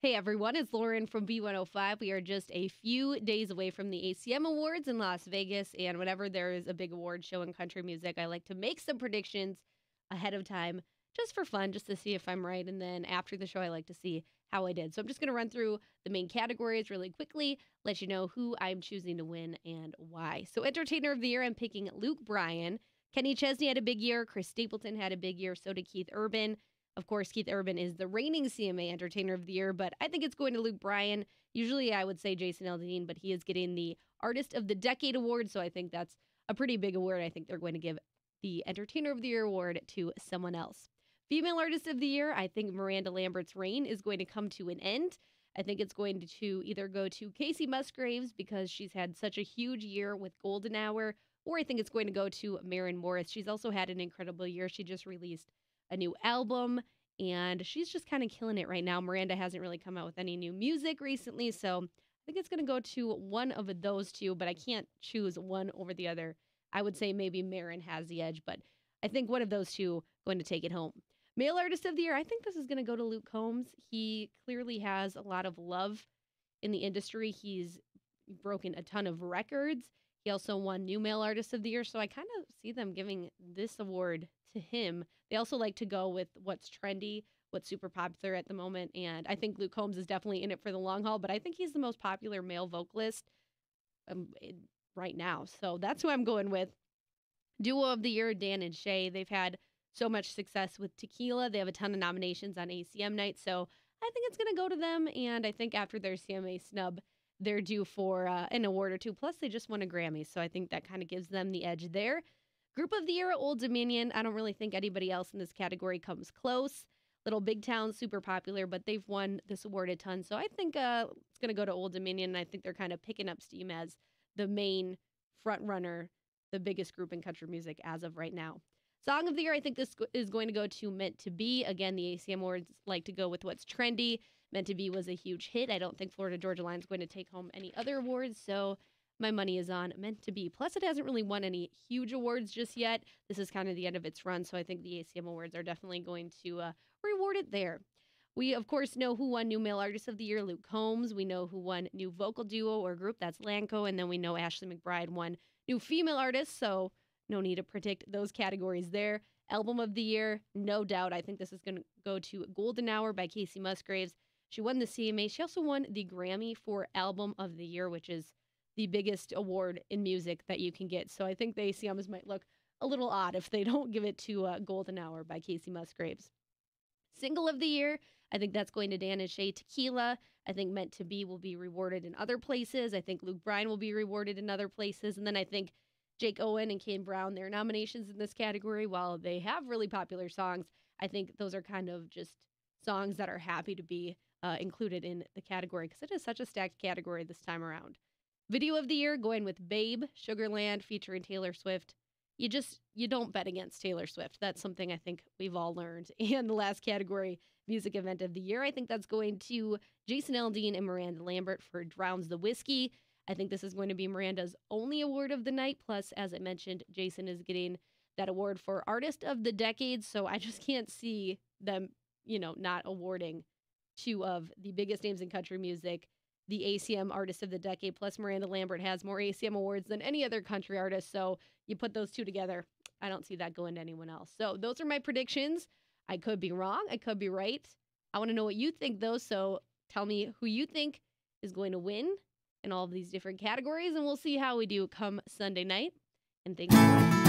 Hey everyone, it's Lauren from B105. We are just a few days away from the ACM Awards in Las Vegas, and whenever there is a big award show in country music, I like to make some predictions ahead of time just for fun, just to see if I'm right, and then after the show, I like to see how I did. So I'm just going to run through the main categories really quickly, let you know who I'm choosing to win and why. So Entertainer of the Year, I'm picking Luke Bryan. Kenny Chesney had a big year. Chris Stapleton had a big year. So did Keith Urban. Of course, Keith Urban is the reigning CMA Entertainer of the Year, but I think it's going to Luke Bryan. Usually I would say Jason Aldean, but he is getting the Artist of the Decade award, so I think that's a pretty big award. I think they're going to give the Entertainer of the Year award to someone else. Female Artist of the Year, I think Miranda Lambert's reign is going to come to an end. I think it's going to either go to Casey Musgraves because she's had such a huge year with Golden Hour, or I think it's going to go to Maren Morris. She's also had an incredible year. She just released a new album, and she's just kind of killing it right now. Miranda hasn't really come out with any new music recently, so I think it's going to go to one of those two, but I can't choose one over the other. I would say maybe Maren has the edge, but I think one of those two going to take it home. Male Artist of the Year, I think this is going to go to Luke Combs. He clearly has a lot of love in the industry. He's broken a ton of records. He also won New Male Artist of the Year, so I kind of see them giving this award to him. They also like to go with what's trendy, what's super popular at the moment, and I think Luke Combs is definitely in it for the long haul, but I think he's the most popular male vocalist right now, so that's who I'm going with. Duo of the Year, Dan and Shay. They've had so much success with Tequila. They have a ton of nominations on ACM night, so I think it's going to go to them, and I think after their CMA snub, they're due for an award or two. Plus, they just won a Grammy, so I think that kind of gives them the edge there. Group of the Year, Old Dominion. I don't really think anybody else in this category comes close. Little Big Town, super popular, but they've won this award a ton, so I think it's going to go to Old Dominion, and I think they're kind of picking up steam as the main front runner, the biggest group in country music as of right now. Song of the Year, I think this is going to go to Meant to Be. Again, the ACM Awards like to go with what's trendy. Meant to Be was a huge hit. I don't think Florida Georgia Line is going to take home any other awards, so my money is on Meant to Be. Plus, it hasn't really won any huge awards just yet. This is kind of the end of its run, so I think the ACM Awards are definitely going to reward it there. We, of course, know who won New Male Artist of the Year, Luke Combs. We know who won New Vocal Duo or Group, that's Lanco. And then we know Ashley McBryde won New Female Artist, so no need to predict those categories there. Album of the Year, no doubt. I think this is going to go to Golden Hour by Casey Musgraves. She won the CMA. She also won the Grammy for Album of the Year, which is the biggest award in music that you can get. So I think the ACMs might look a little odd if they don't give it to Golden Hour by Casey Musgraves. Single of the Year, I think that's going to Dan and Shay, Tequila. I think Meant to Be will be rewarded in other places. I think Luke Bryan will be rewarded in other places. And then I think Jake Owen and Kane Brown, their nominations in this category, while they have really popular songs, I think those are kind of just songs that are happy to be included in the category because it is such a stacked category this time around. Video of the Year, going with Babe, Sugarland, featuring Taylor Swift. You don't bet against Taylor Swift. That's something I think we've all learned. And the last category, Music Event of the Year, I think that's going to Jason Aldean and Miranda Lambert for Drowns the Whiskey. I think this is going to be Miranda's only award of the night. Plus, as I mentioned, Jason is getting that award for Artist of the Decade. So I just can't see them, not awarding two of the biggest names in country music, the ACM Artist of the Decade. Plus, Miranda Lambert has more ACM awards than any other country artist. So you put those two together, I don't see that going to anyone else. So those are my predictions. I could be wrong. I could be right. I want to know what you think, though. So tell me who you think is going to win in all of these different categories, and we'll see how we do come Sunday night. And thanks for watching.